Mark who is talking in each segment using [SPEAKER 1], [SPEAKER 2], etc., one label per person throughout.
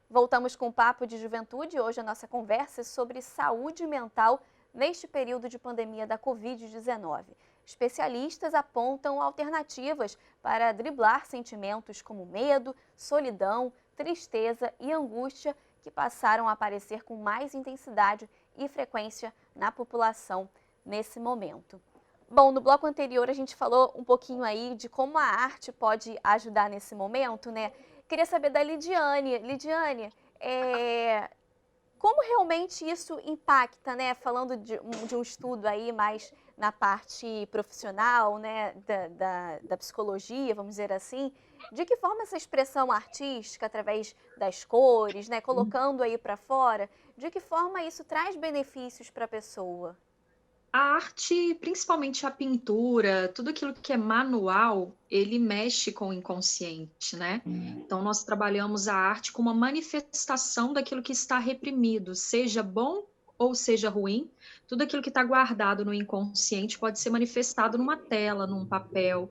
[SPEAKER 1] Voltamos com o Papo de Juventude. Hoje a nossa conversa é sobre saúde mental neste período de pandemia da Covid-19. Especialistas apontam alternativas para driblar sentimentos como medo, solidão, tristeza e angústia que passaram a aparecer com mais intensidade e frequência na população nesse momento. Bom, no bloco anterior a gente falou um pouquinho aí de como a arte pode ajudar nesse momento, né? Queria saber da Lidiane. Lidiane, como realmente isso impacta, né? Falando de um estudo aí mais na parte profissional, né? Da psicologia, vamos dizer assim. De que forma essa expressão artística, através das cores, né? Colocando aí para fora, de que forma isso traz benefícios para a pessoa?
[SPEAKER 2] A arte, principalmente a pintura, tudo aquilo que é manual, ele mexe com o inconsciente, né? Então, nós trabalhamos a arte como uma manifestação daquilo que está reprimido, seja bom ou seja ruim, tudo aquilo que está guardado no inconsciente pode ser manifestado numa tela, num papel.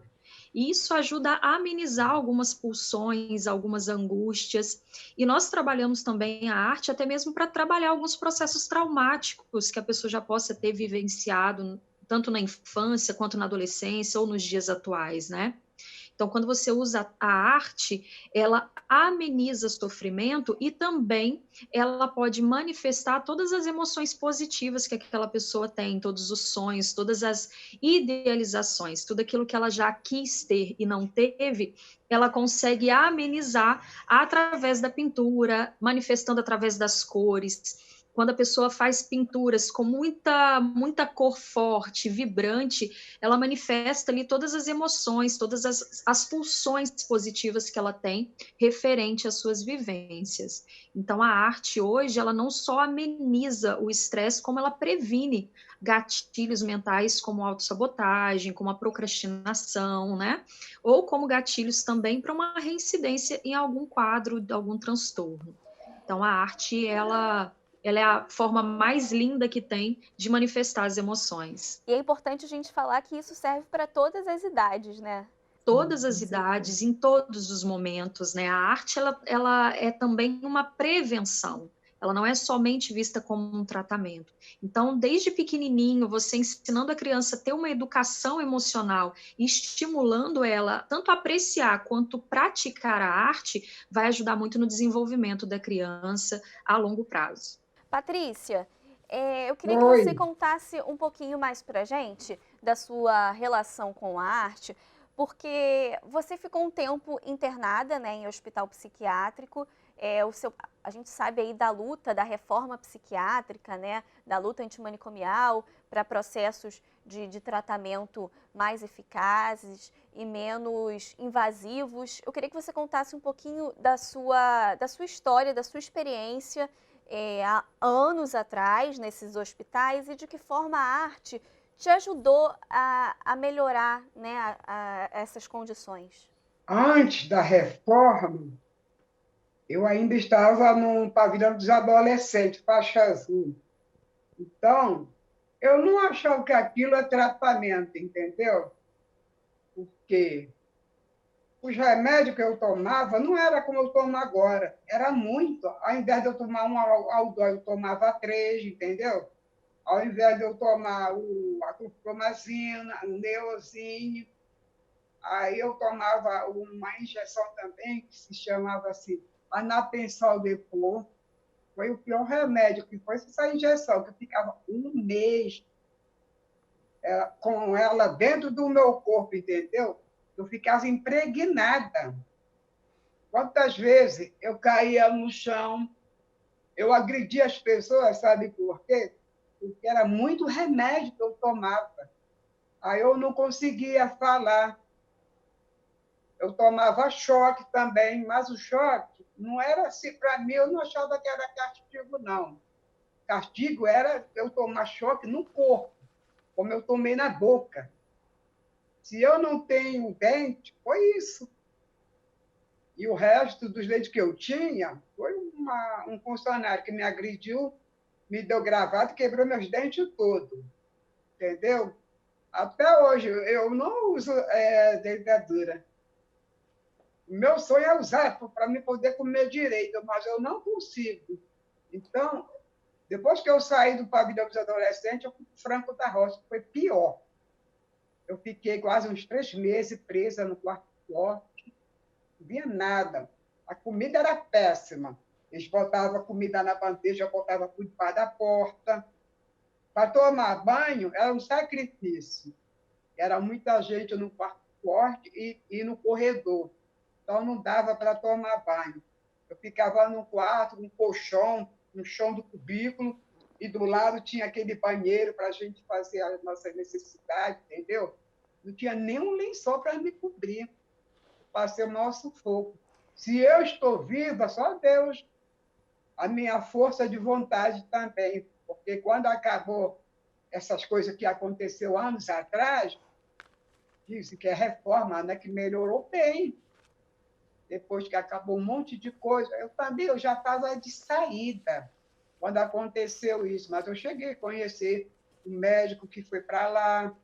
[SPEAKER 2] E isso ajuda a amenizar algumas pulsões, algumas angústias. E nós trabalhamos também a arte até mesmo para trabalhar alguns processos traumáticos que a pessoa já possa ter vivenciado, tanto na infância quanto na adolescência ou nos dias atuais, né? Então, quando você usa a arte, ela ameniza sofrimento e também ela pode manifestar todas as emoções positivas que aquela pessoa tem, todos os sonhos, todas as idealizações, tudo aquilo que ela já quis ter e não teve, ela consegue amenizar através da pintura, manifestando através das cores. Quando a pessoa faz pinturas com muita cor forte, vibrante, ela manifesta ali todas as emoções, todas as pulsões positivas que ela tem referente às suas vivências. Então, a arte hoje, ela não só ameniza o estresse, como ela previne gatilhos mentais como autossabotagem, como a procrastinação, né? Ou como gatilhos também para uma reincidência em algum quadro, algum transtorno. Então, a arte, ela é a forma mais linda que tem de manifestar as emoções.
[SPEAKER 1] E é importante a gente falar que isso serve para todas as idades, né?
[SPEAKER 2] Todas as idades, em todos os momentos, né? A arte, ela é também uma prevenção. Ela não é somente vista como um tratamento. Então, desde pequenininho, você ensinando a criança a ter uma educação emocional e estimulando ela tanto a apreciar quanto praticar a arte, vai ajudar muito no desenvolvimento da criança a longo prazo.
[SPEAKER 1] Patrícia, eu queria que
[SPEAKER 3] Oi.
[SPEAKER 1] você contasse um pouquinho mais pra gente da sua relação com a arte, porque você ficou um tempo internada, né, em hospital psiquiátrico. A gente sabe aí da luta, da reforma psiquiátrica, né, da luta antimanicomial para processos de tratamento mais eficazes e menos invasivos. Eu queria que você contasse um pouquinho da sua história, da sua experiência há anos atrás nesses hospitais e de que forma a arte te ajudou a melhorar, né, essas condições.
[SPEAKER 3] Antes da reforma, eu ainda estava no pavilhão dos adolescentes, faixa azul. Então, eu não achava que aquilo é tratamento, entendeu? Porque os remédios que eu tomava não era como eu tomo agora, era muito. Ao invés de eu tomar um Aldol, eu tomava três, entendeu? Ao invés de eu tomar a clofazimina, o Neosine, aí eu tomava uma injeção também, que se chamava assim, Anapensol Depot. Foi o pior remédio, que foi essa injeção, que eu ficava um mês com ela dentro do meu corpo, entendeu? Eu ficava impregnada. Quantas vezes eu caía no chão, eu agredia as pessoas, sabe por quê? Porque era muito remédio que eu tomava. Aí eu não conseguia falar. Eu tomava choque também, mas o choque não era assim, para mim, eu não achava que era castigo, não. Castigo era eu tomar choque no corpo, como eu tomei na boca. Se eu não tenho dente, foi isso. E o resto dos dentes que eu tinha, foi um funcionário que me agrediu, me deu gravata e quebrou meus dentes todos. Entendeu? Até hoje, eu não uso dentadura. O meu sonho é usar para me poder comer direito, mas eu não consigo. Então, depois que eu saí do pavilhão dos adolescentes, eu fui para Franco da Roça, foi pior. Eu fiquei quase uns 3 meses presa no quarto forte, não via nada. A comida era péssima. Eles botavam a comida na bandeja, eu botava por debaixo da porta. Para tomar banho era um sacrifício. Era muita gente no quarto forte e no corredor. Então, não dava para tomar banho. Eu ficava no quarto, um colchão, no chão do cubículo, e do lado tinha aquele banheiro para a gente fazer a nossa necessidade, entendeu? Não tinha nem um lençol para me cobrir. Passei o maior sufoco. Se eu estou viva, só Deus. A minha força de vontade também. Porque quando acabou essas coisas que aconteceu anos atrás, disse que é reforma, né, que melhorou bem. Depois que acabou um monte de coisa, eu já estava de saída quando aconteceu isso, mas eu cheguei a conhecer um médico que foi para lá,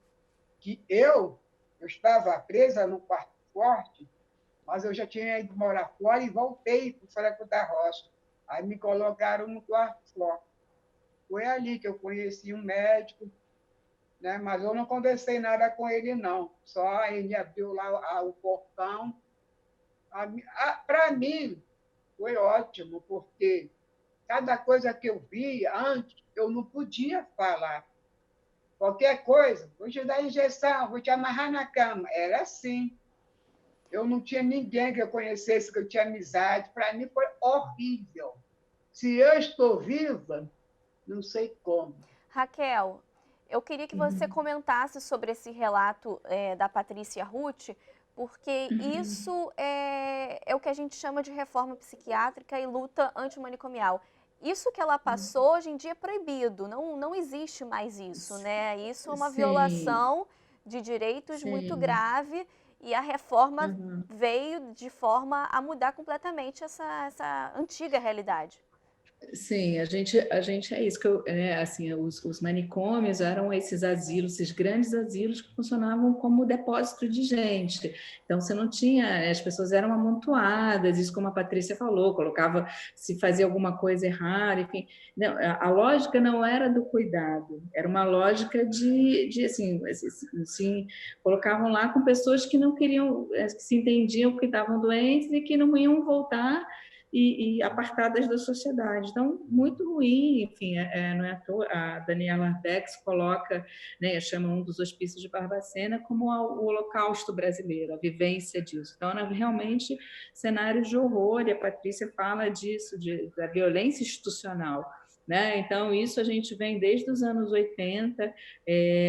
[SPEAKER 3] que eu estava presa no quarto forte, mas eu já tinha ido morar fora e voltei para o Franco da Roça. Aí me colocaram no quarto forte. Foi ali que eu conheci um médico, né? Mas eu não conversei nada com ele, não. Só ele abriu lá o portão. Para mim, foi ótimo, porque cada coisa que eu via antes, eu não podia falar. Qualquer coisa, vou te dar injeção, vou te amarrar na cama. Era assim. Eu não tinha ninguém que eu conhecesse, que eu tinha amizade. Para mim foi horrível. Se eu estou viva, não sei como.
[SPEAKER 1] Raquel, eu queria que você comentasse sobre esse relato da Patrícia Ruth, porque isso é o que a gente chama de reforma psiquiátrica e luta antimanicomial. Isso que ela passou, hoje em dia é proibido, não existe mais isso, né? Isso é uma
[SPEAKER 4] Sim,
[SPEAKER 1] violação de direitos muito
[SPEAKER 4] sim.
[SPEAKER 1] grave e a reforma
[SPEAKER 4] Uhum.
[SPEAKER 1] veio de forma a mudar completamente essa antiga realidade.
[SPEAKER 4] Sim, a gente é isso que assim, os manicômios eram esses asilos, esses grandes asilos que funcionavam como depósito de gente. Então você não tinha, as pessoas eram amontoadas, isso como a Patrícia falou, colocava se fazia alguma coisa errada, enfim. Não, a lógica não era do cuidado, era uma lógica de assim, colocavam lá com pessoas que não queriam, que se entendiam que estavam doentes e que não iam voltar e apartadas da sociedade. Então, muito ruim, enfim, não é à toa, a Daniela Arbex coloca, né, chama um dos hospícios de Barbacena como o Holocausto brasileiro, a vivência disso. Então, era realmente cenários de horror, e a Patrícia fala disso, da violência institucional. Né? Então, isso a gente vem desde os anos 80,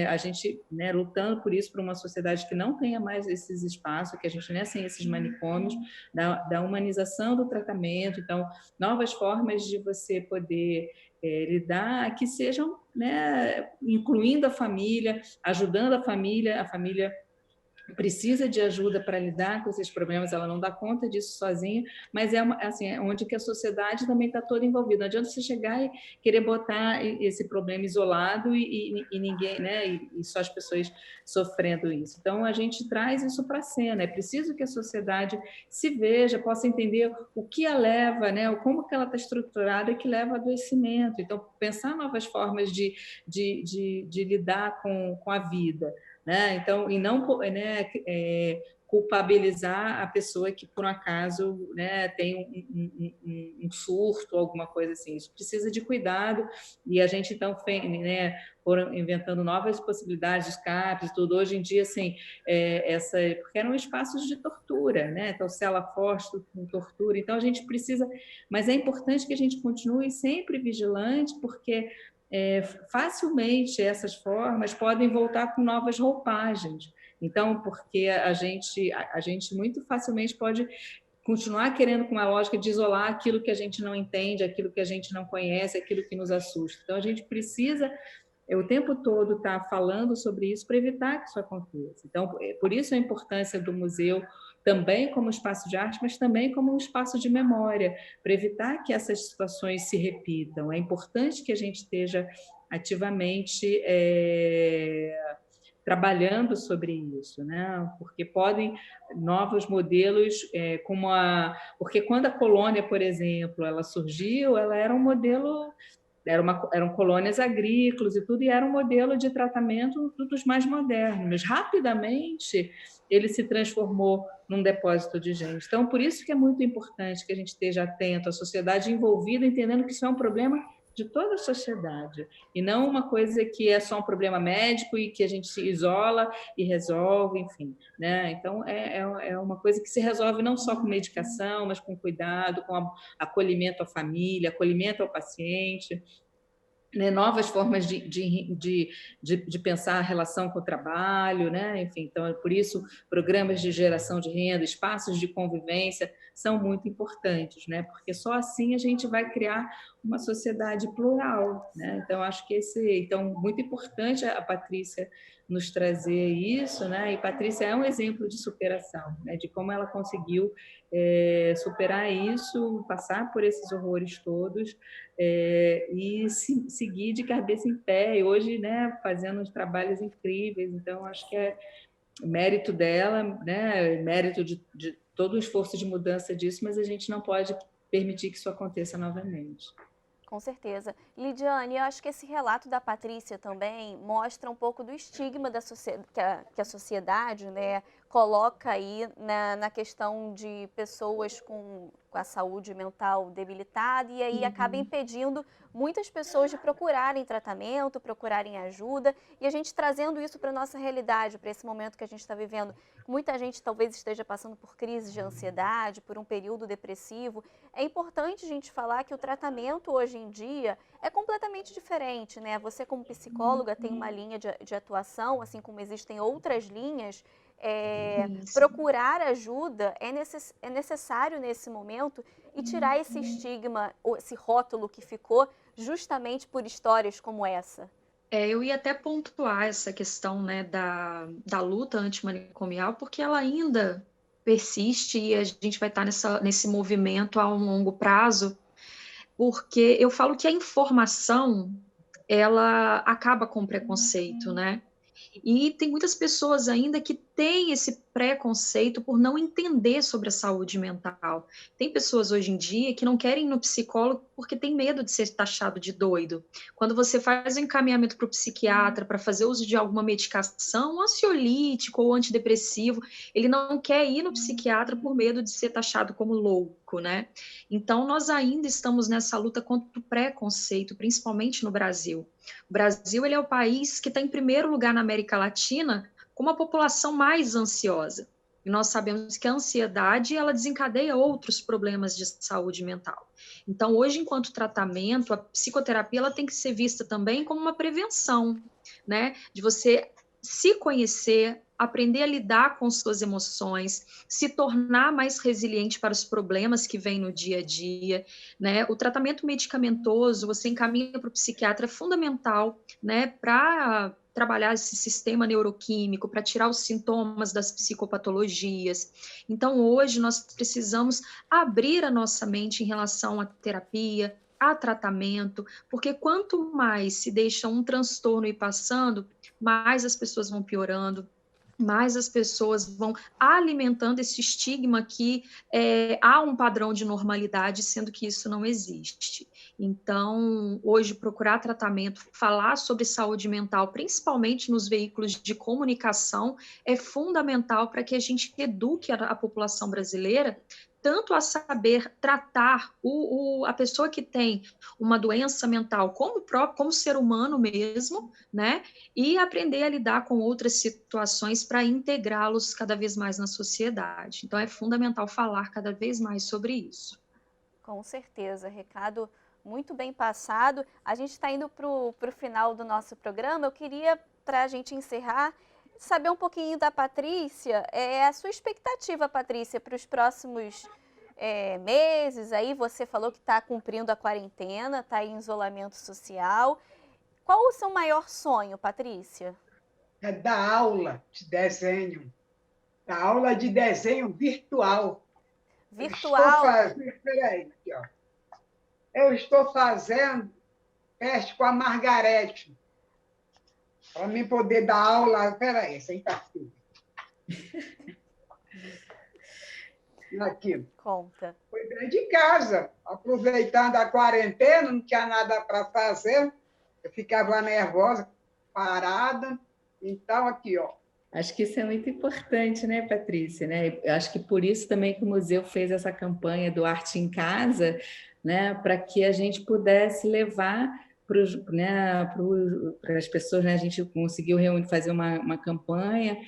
[SPEAKER 4] a gente, né, lutando por isso, para uma sociedade que não tenha mais esses espaços, que a gente não é sem esses manicômios, da humanização do tratamento, então, novas formas de você poder lidar, que sejam, né, incluindo a família, ajudando a família precisa de ajuda para lidar com esses problemas, ela não dá conta disso sozinha, mas assim, é onde que a sociedade também está toda envolvida. Não adianta você chegar e querer botar esse problema isolado e ninguém, né, e só as pessoas sofrendo isso. Então, a gente traz isso para a cena. É preciso que a sociedade se veja, possa entender o que a leva, né, como que ela está estruturada que leva ao adoecimento. Então, pensar novas formas de lidar com a vida. Né? Então, e não, né, culpabilizar a pessoa que por um acaso, né, tem um surto, alguma coisa assim. Isso precisa de cuidado, e a gente então, né, foram inventando novas possibilidades de escapes, tudo. Hoje em dia, assim, porque eram espaços de tortura, né? Então, cela forte com tortura. Então, a gente precisa, mas é importante que a gente continue sempre vigilante, porque facilmente essas formas podem voltar com novas roupagens. Então, porque a gente muito facilmente pode continuar querendo com uma lógica de isolar aquilo que a gente não entende, aquilo que a gente não conhece, aquilo que nos assusta. Então, a gente precisa o tempo todo estar falando sobre isso para evitar que isso aconteça. Então, por isso a importância do museu também como espaço de arte, mas também como um espaço de memória, para evitar que essas situações se repitam. É importante que a gente esteja ativamente trabalhando sobre isso, né? Porque podem novos modelos, porque quando a colônia, por exemplo, ela surgiu, ela era um modelo, eram colônias agrícolas e tudo, e era um modelo de tratamento dos mais modernos. Mas rapidamente ele se transformou num depósito de gente. Então, por isso que é muito importante que a gente esteja atento, a sociedade envolvida, entendendo que isso é um problema de toda a sociedade, e não uma coisa que é só um problema médico e que a gente se isola e resolve, enfim, né? Então, é uma coisa que se resolve não só com medicação, mas com cuidado, com acolhimento à família, acolhimento ao paciente, né, novas formas de pensar a relação com o trabalho, né? Enfim, então, é por isso, programas de geração de renda, espaços de convivência são muito importantes, né? Porque só assim a gente vai criar uma sociedade plural, né? Então, acho que muito importante a Patrícia nos trazer isso, né? E Patrícia é um exemplo de superação, né? De como ela conseguiu superar isso, passar por esses horrores todos, e seguir de cabeça em pé, e hoje, né, fazendo uns trabalhos incríveis. Então, acho que é mérito dela, né, mérito de todo o esforço de mudança disso, mas a gente não pode permitir que isso aconteça novamente.
[SPEAKER 1] Com certeza. Lidiane, eu acho que esse relato da Patrícia também mostra um pouco do estigma que a sociedade, né, coloca aí na questão de pessoas com a saúde mental debilitada, e aí acaba impedindo muitas pessoas de procurarem tratamento, procurarem ajuda, e a gente trazendo isso para a nossa realidade, para esse momento que a gente está vivendo. Muita gente talvez esteja passando por crises de ansiedade, por um período depressivo. É importante a gente falar que o tratamento hoje em dia é completamente diferente, né? Você, como psicóloga, tem uma linha de atuação, assim como existem outras linhas. Procurar ajuda é necessário nesse momento, e tirar esse estigma, esse rótulo que ficou justamente por histórias como essa.
[SPEAKER 2] Eu ia até pontuar essa questão, né, da luta antimanicomial, porque ela ainda persiste e a gente vai estar nesse movimento a um longo prazo, porque eu falo que a informação, ela acaba com o preconceito, né? E tem muitas pessoas ainda que têm esse preconceito por não entender sobre a saúde mental. Tem pessoas hoje em dia que não querem ir no psicólogo porque tem medo de ser taxado de doido. Quando você faz o encaminhamento para o psiquiatra para fazer uso de alguma medicação, ansiolítico ou antidepressivo, ele não quer ir no psiquiatra por medo de ser taxado como louco, né? Então, nós ainda estamos nessa luta contra o preconceito, principalmente no Brasil. O Brasil, ele é o país que está em primeiro lugar na América Latina com uma população mais ansiosa. E nós sabemos que a ansiedade, ela desencadeia outros problemas de saúde mental. Então, hoje, enquanto tratamento, a psicoterapia, ela tem que ser vista também como uma prevenção, né? De você se conhecer, aprender a lidar com suas emoções, se tornar mais resiliente para os problemas que vêm no dia a dia, né? O tratamento medicamentoso, você encaminha para o psiquiatra, é fundamental, né, para trabalhar esse sistema neuroquímico, para tirar os sintomas das psicopatologias. Então, hoje, nós precisamos abrir a nossa mente em relação à terapia, a tratamento, porque quanto mais se deixa um transtorno ir passando, mais as pessoas vão piorando, mais as pessoas vão alimentando esse estigma que há um padrão de normalidade, sendo que isso não existe. Então, hoje, procurar tratamento, falar sobre saúde mental, principalmente nos veículos de comunicação, é fundamental para que a gente eduque a população brasileira tanto a saber tratar a pessoa que tem uma doença mental como ser humano mesmo, né? E aprender a lidar com outras situações para integrá-los cada vez mais na sociedade. Então, é fundamental falar cada vez mais sobre isso.
[SPEAKER 1] Com certeza, recado muito bem passado. A gente está indo para o final do nosso programa. Eu queria, para a gente encerrar, saber um pouquinho da Patrícia, a sua expectativa, Patrícia, para os próximos meses. Aí você falou que está cumprindo a quarentena, está em isolamento social. Qual o seu maior sonho, Patrícia?
[SPEAKER 3] É dar aula de desenho, dar aula de desenho virtual.
[SPEAKER 1] Virtual?
[SPEAKER 3] Peraí, aqui, ó. Eu estou fazendo teste com a Margarete. Para mim poder dar aula. Peraí, senta aqui. Aqui.
[SPEAKER 1] Conta.
[SPEAKER 3] Foi dentro de casa, aproveitando a quarentena, não tinha nada para fazer. Eu ficava nervosa, parada. Então, aqui, ó.
[SPEAKER 4] Acho que isso é muito importante, né, Patrícia? Né? Eu acho que por isso também que o museu fez essa campanha do Arte em Casa, né, para que a gente pudesse levar para as pessoas, né? A gente conseguiu fazer uma campanha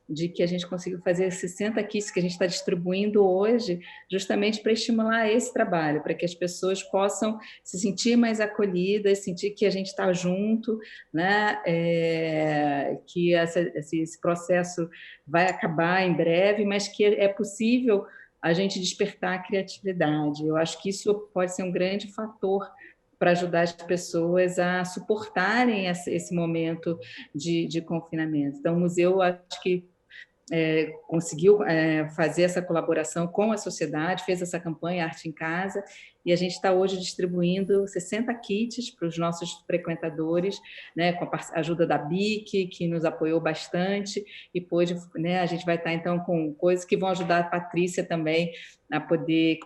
[SPEAKER 4] de que a gente conseguiu fazer 60 kits que a gente está distribuindo hoje, justamente para estimular esse trabalho, para que as pessoas possam se sentir mais acolhidas, sentir que a gente está junto, né? Que esse processo vai acabar em breve, mas que é possível a gente despertar a criatividade. Eu acho que isso pode ser um grande fator para ajudar as pessoas a suportarem esse momento de confinamento. Então, o museu, acho que conseguiu fazer essa colaboração com a sociedade, fez essa campanha Arte em Casa, e a gente está hoje distribuindo 60 kits para os nossos frequentadores, né, com a ajuda da BIC, que nos apoiou bastante, e pôde, né, a gente vai estar, então, com coisas que vão ajudar a Patrícia também a poder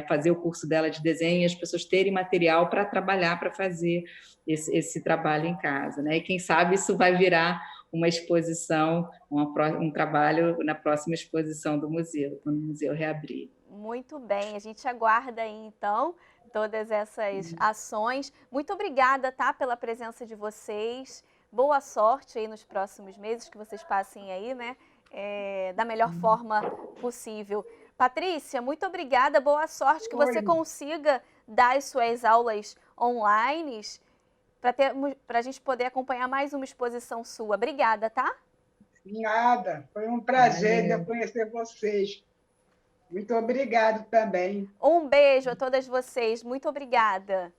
[SPEAKER 4] fazer o curso dela de desenho e as pessoas terem material para trabalhar, para fazer esse trabalho em casa, né? E quem sabe isso vai virar uma exposição, um trabalho na próxima exposição do museu, quando o museu reabrir.
[SPEAKER 1] Muito bem, a gente aguarda aí, então, todas essas ações. Muito obrigada, tá, pela presença de vocês. Boa sorte aí nos próximos meses, que vocês passem aí, né, da melhor forma possível. Patrícia, muito obrigada, boa sorte, que você consiga dar as suas aulas online, para a gente poder acompanhar mais uma exposição sua. Obrigada, tá?
[SPEAKER 3] Nada, foi um prazer de conhecer vocês. Muito obrigado também.
[SPEAKER 1] Um beijo a todas vocês, muito obrigada.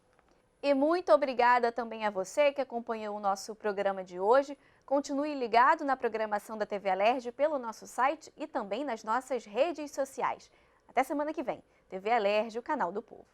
[SPEAKER 1] E muito obrigada também a você que acompanhou o nosso programa de hoje. Continue ligado na programação da TV Alerj pelo nosso site e também nas nossas redes sociais. Até semana que vem. TV Alerj, o canal do povo.